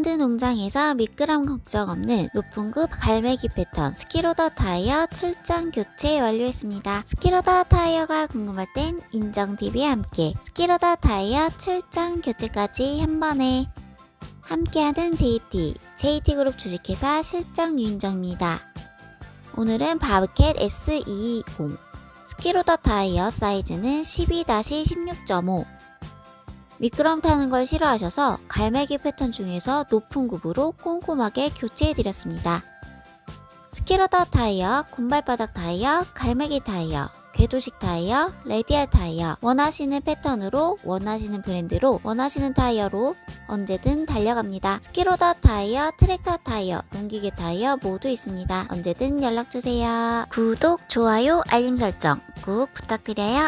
레전드 농장에서 미끄럼 걱정 없는 높은 급 갈매기 패턴 스키로더 타이어 출장 교체 완료했습니다. 스키로더 타이어가 궁금할 땐 인정TV와 함께 스키로더 타이어 출장 교체까지 한 번에. 함께하는 JT그룹 주식회사 실장 유인정입니다. 오늘은 바브캣 S220 스키로더 타이어 사이즈는 12-16.5. 미끄럼 타는 걸 싫어하셔서 갈매기 패턴 중에서 높은 굽으로 꼼꼼하게 교체해드렸습니다. 스키로더 타이어, 곰발바닥 타이어, 갈매기 타이어, 궤도식 타이어, 레디알 타이어, 원하시는 패턴으로, 원하시는 브랜드로, 원하시는 타이어로 언제든 달려갑니다. 스키로더 타이어, 트랙터 타이어, 농기계 타이어 모두 있습니다. 언제든 연락주세요. 구독, 좋아요, 알림 설정 꼭 부탁드려요.